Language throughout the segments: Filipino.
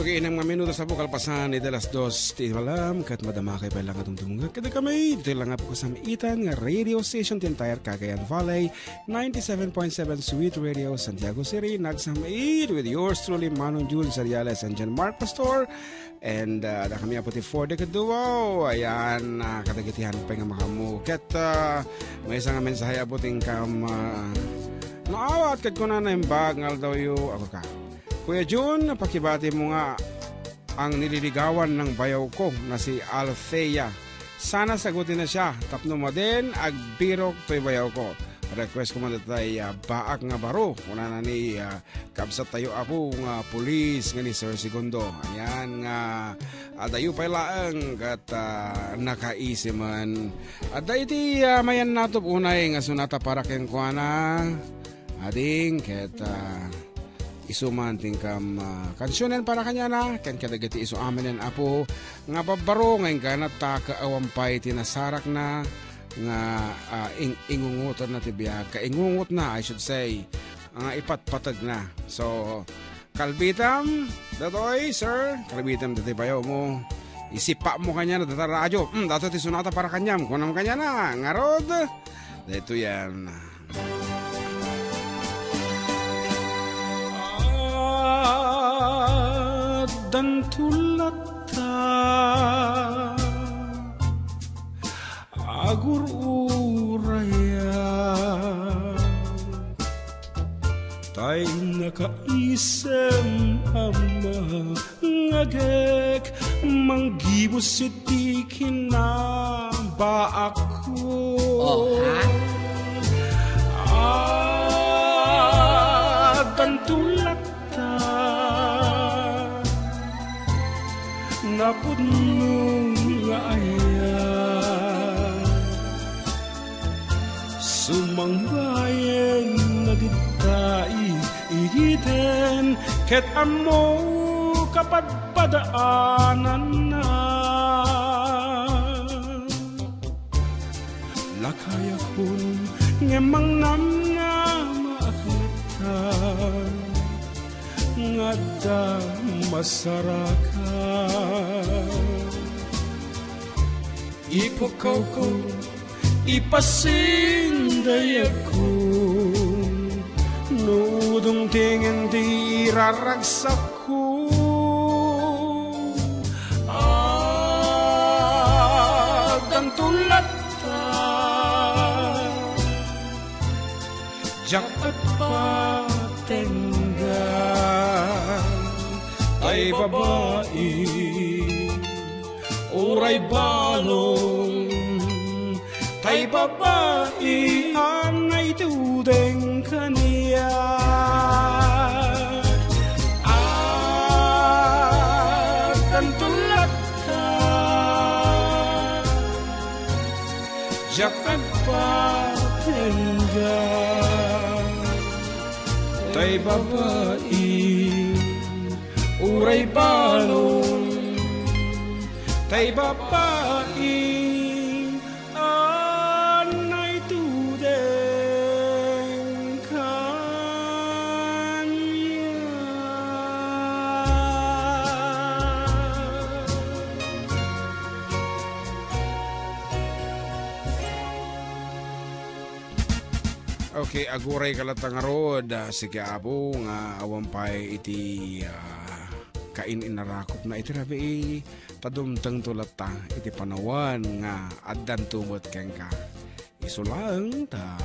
Okay, inang mga minuto sa bukal pasan ni Dalas 2 ti malam kat madama kay pa lang atong tumunga kada kami dito lang po sa itan nga radio station ti entire Cagayan Valley 97.7 Sweet Radio Santiago City nagsamid with yours truly Manen June Sariales and Jan Mark Pastor and da kami apo ti for the kaduo ayan kadagitihan pa nga makamu ket may isang mensahe apo ting kam naawat ket kunan na imbag ngal daw yu ako ka Kuya June, pakibati mo nga ang nililigawan ng bayaw ko na si Althea. Sana sagutin na siya. Tapno mo din, agbirok to'y bayaw ko. Request ko man tay baak nga baro. Kuna na ni kabsat tayo ako nga pulis nga ni Sir Segundo. Ayan nga adayo pa laang kat nakaisi man. Ada iti mayan natop unay nga sunata para keng kuana. Ading ket isuman tingkam kansyonen para kanya na ken kadagiti isu amen apo nga babaro ngayon ka na takaawampay tinasarak na nga ingungutan na tibiyag kaingungot na I should say nga ipatpatag na so kalbitam datoy sir kalbitam dati bayo mo isipa mo kanya na data radyo dato ti sunata para kanyam kunam kanya na ngarod dito yan dan tulata agur uraya tay nakaisem ama ngagek manggibos iti kinaba ako dan tulata napudno nga ayan sumangbayan na ditay igiten ket amo kapadpadaanan na lakaya kun ngemang nam nga maaklatan nga da masaraka ipukaw ko ipasinday ako nudong tingin di raragsak ko ang tulat ta jakat patengga ay babae oray balong tay babae anay tudeng kaniya ang tulat ka jakat patengga tay babae uray balong tay babae anay tudeng kanya okay aguray kalatang rod sige abo nga awampay iti kain inarakop na iti rabi tadumtang tulata iti panawan nga addan tumot keng ka isulang ta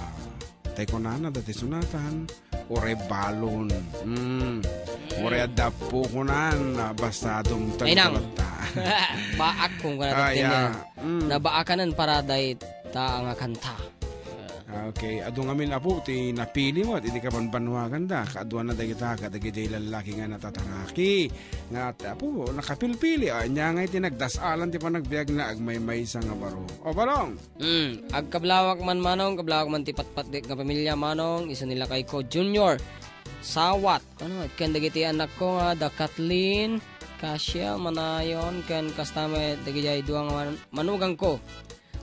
tay kunana dati sunatan ore balon ore adapo kunan basta dumtang tulata baak kung kanat nabaakanan para day ta nga kanta. Okay, adu ngamin apo ti napili mo ti ka banbanwagan da kaadwan na dagita kadagiti lalaki nga natataraki nga apo nakapilpili anya nga iti nagdasalan ti panagbiag na agmay-may sa nga baro o barong agkablawak man manong kablawak man ti patpat nga pamilya manong isa nila kay Ko Jr sawat ano ken dagiti anak ko nga da Kathleen Kasia manayon ken kastame dagiti duang manugang ko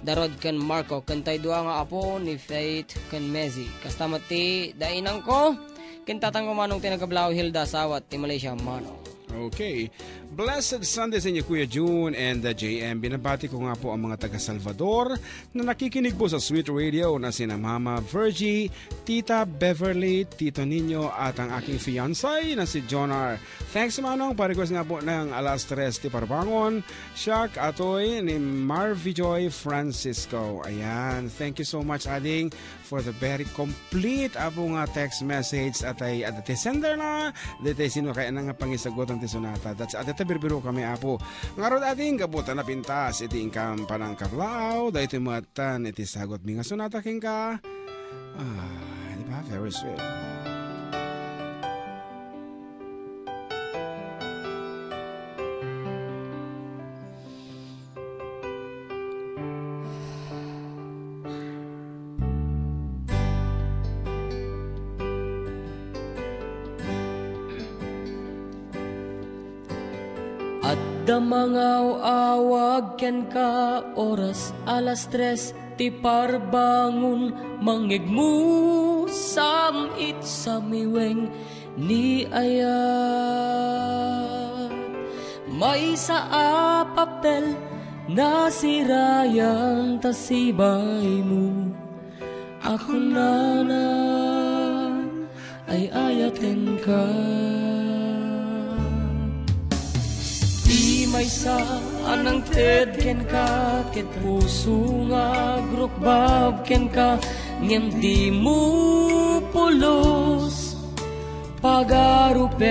darod ken Marco kantay dua nga apo ni Faith ken Mezi kastamati dainang ko ken tatang ko manong tinagablaw Hilda sawat ti Malaysia manong Okay. Blessed Sunday sa inyo, Kuya June and JM. Binabati ko nga po ang mga taga-Salvador na nakikinig po sa Sweet Radio na sina Mama Virgie, Tita Beverly, Tito Nino at ang aking fiancé na si Jonar. Thanks Manong, pa-request nga po ng alas 3 ti Parbangon, Shak Atoy ni Marvy Joy Francisco. Ayan, thank you so much Ading for the very complete abong text message at ay sender na dito sino kaya nga pangisagot ang tisonata. That's at birbiro kami apo. Ngarod ating kabutan na pintas iti ingkam panang kablao dahil iti matan iti sagot mi nga sonata king ka. Di ba? Very sweet. Adda mangaw awag ken ka oras alas 3 ti parbangon mangigmu samit sa miweng ni ayat may sa papel na sirayang tasibay mo ako na ay ayaten ka. May sa anang ted ken ka ket puso nga grukbab ken ka ngem di mo pulos pagarupen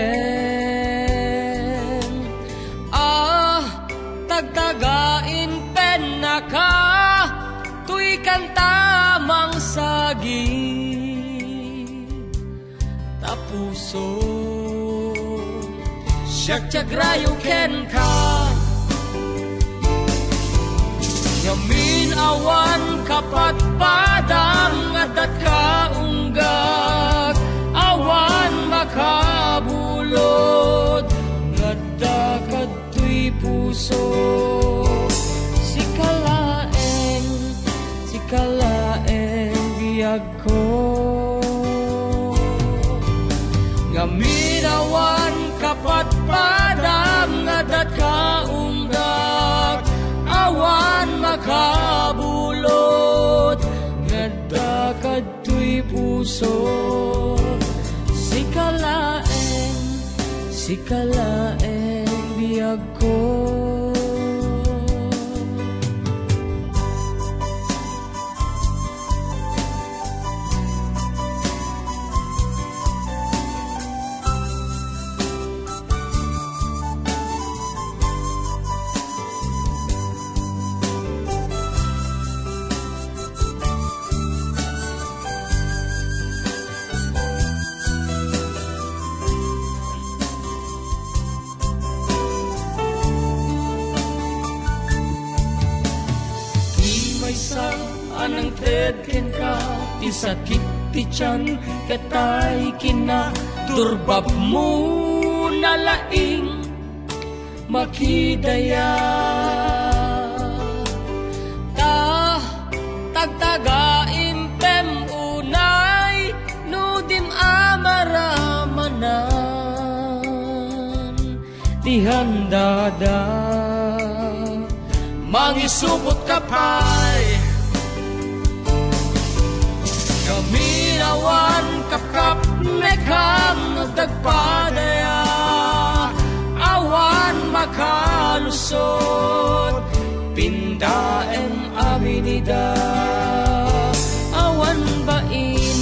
tagtagain pen na ka tuy kantamang sagi tapuso Syak-syak-rayo ken ka Yamin awan kapat padang adat ka unggak Awan makabulod Ngada kato'y puso Sikalaeng biyag ko Yamin awan kapat padam ngadat kaunggak awan makabulot ngada kadtoy puso sikalaeng biyag ko anang ted ken ka ti sakit ti tiyan katay kina turbab mo nalaing makidaya tagtaga impem unay nudim amaramanan tihandada mangisupot kapay kaminawan kapkap mekam no tagpadaya awan makalusot pindaem aminida awan bain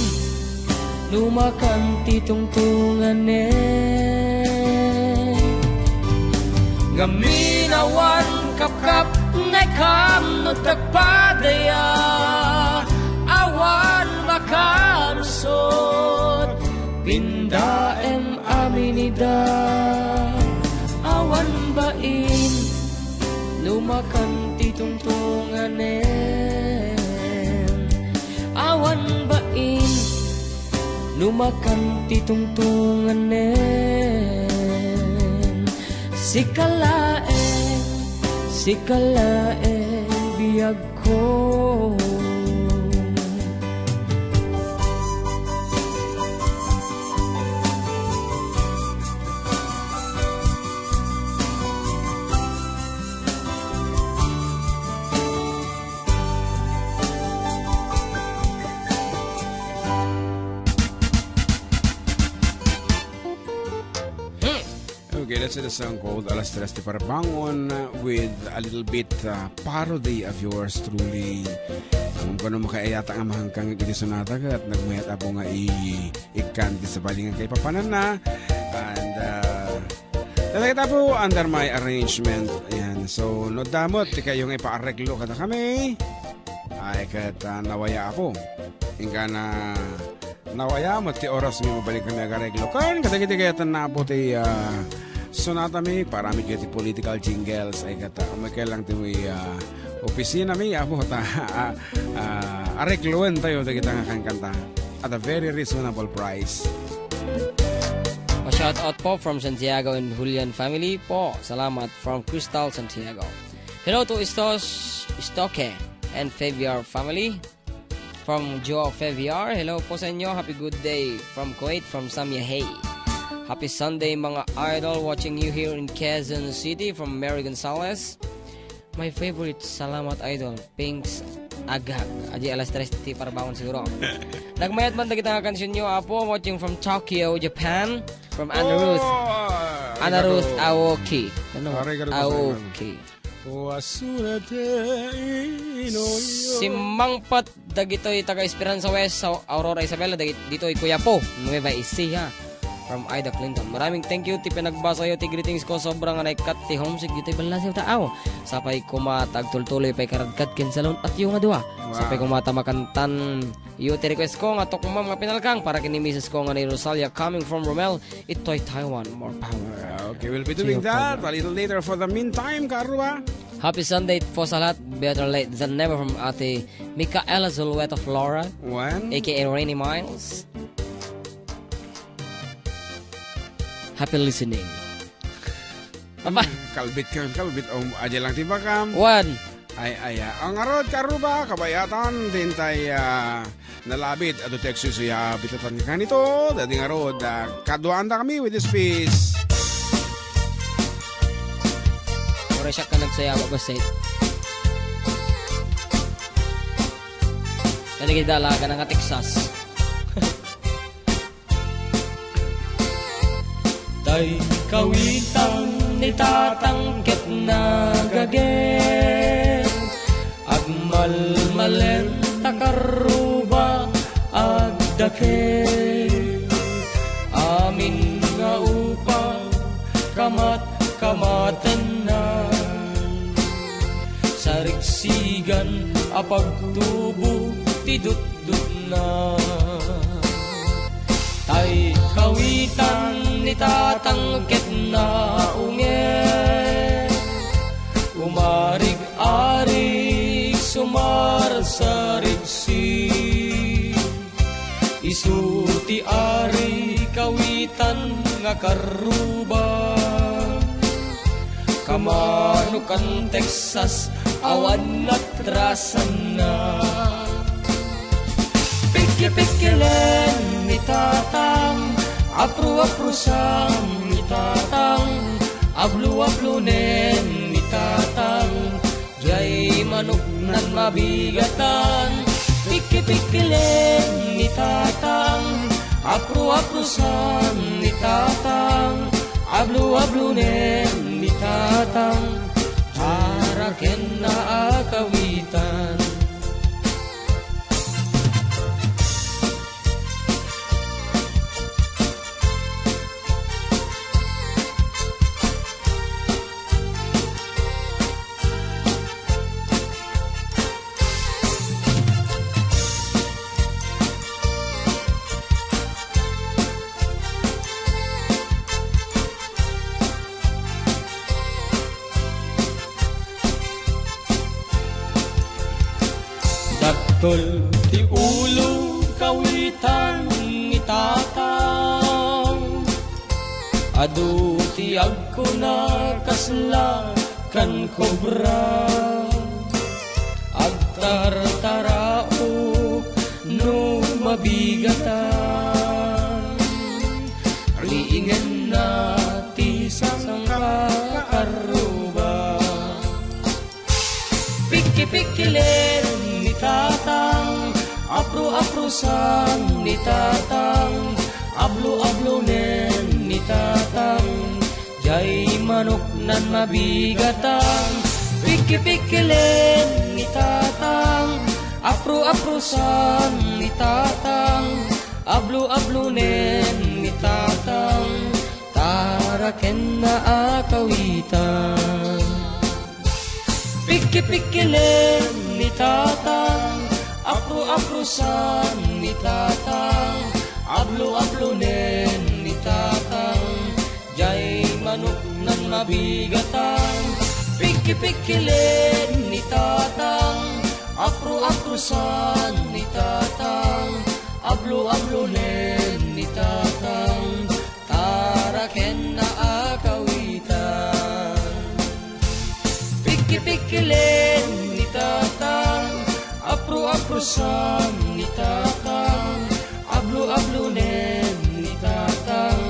lumakan titungtungan gaminawan kapkap nekam no tagpadaya awan makalusot pindaem aminida awan bain lumakan titungtungan awan bain lumakan titungtungan sikalaeng biyag ko Okay, let's do the song called Alas Tres de Parabangon with a little bit parody of yours truly. Kung ano makaayata nga mahangkang ikisunata ka at nagmayat ako nga ikanti sa balingan kay papanan na. And talaga po under my arrangement. Ayan. So, no damot, tika yung ipaareglo kada kami. Ay, kat nawaya ako. Inga na nawaya mo, ti oras may mabalik kami agareglo. Kan, katagiti-kayatan na po ti sonata mi, parami kaya ti political jingles. Ay, kata, may kailang ti opisina mi, abo, aregloan tayo, kita nga kanta at a very reasonable price. Shout out po from Santiago and Julian family po. Salamat from Crystal Santiago. Hello to Stoke and Faviar family. From Joe Faviar, hello po sa inyo. Happy good day from Kuwait, from Samia Hay. Happy Sunday mga idol, watching you here in Quezon City from Mary Gonzalez. My favorite, salamat idol, Pinks Agag. Aji alas 3 para bangon siguro. Nagmayat man kita nga kansyon nyo, Apo, watching from Tokyo, Japan. From Anna Ruth. Anna Ruth Aoki. Ano? Aoki. Si Mangpat dagitoy taga Esperanza West sa Aurora Isabela dagitoy Kuya Po Nueva Ecija from Ida Clinton. Maraming thank you ti pinagbasa yo ti greetings ko, sobrang naikat ti homesick ditoy balasi tao. Sapay kumatag tultuloy pay karadkat ken salon at yung adua. Sapay kumata makantan yo ti request ko nga tok ma'am nga pinalkang para kini Mrs. ko nga ni Rosalia coming from Romel itoy Taiwan, more power. Okay, we'll be doing that a little later. For the meantime, Karuba, happy Sunday po sa lahat. Better late than never from Ate Micaela Zulueta Flora, aka Rainy Miles. Happy listening. Papa. Kalbit. Aja lang tiba kam. One. Ay. Ang arod, Karuba, kabayatan, din tayo nalabit. Ato Texas, bitatan ka nito. Dating arod, kaduan na kami with this piece. Mura siya ka nagsayawa ba set? Kanigidala ka ng Texas. Tay kawitang nitatangkit na gagen agmalmalen takarruba agdake amin nga upang kamaten na sarigsigan apagtubo tidut-dut na tay kawitan nitatangkit na unge umarig-arig sumarasarigsi isuti ari kawitan nga karruba kamanukan Texas awan natrasan na pikir-pikiren nitatang apru-aprusan nitatang ablu-ablunen nitatang jay manok nan mabigatan pikir-pikiren nitatang apru-aprusan nitatang ablu-ablunen nitatang haraken na akawitan. Tol ti ulo kawitan itatang adu ti agko na kasla kan kobra agtartarao no mabigatan riingen na ti sangka karuba piki-pikilen nitatang apru-aprusan nitatang ablu-ablunen nitatang jay nan mabigatan, pikipikilin ni tatang, apru-aprusan ni tatang, ablu-ablunen ni tatang, taraken na akawitan. Pikipikilin ni tatang, apru-aprusan ni tatang, ablu-ablunen ni tatang, jay manok nan mabigatan, pikipikilin ni tatang, apru-aprusan ni tatang, ablu-ablunen ni tatang, taraken na akawitan. Pikipikilin ni tatang, apru-aprusan ni tatang, ablu-ablunen ni tatang,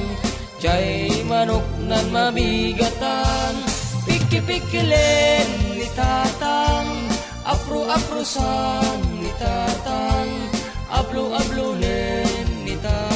jay manok nan mabigatan, pikipikilin ni tatang, apru-aprusan ni tatang, ablu-ablunen ni tatang.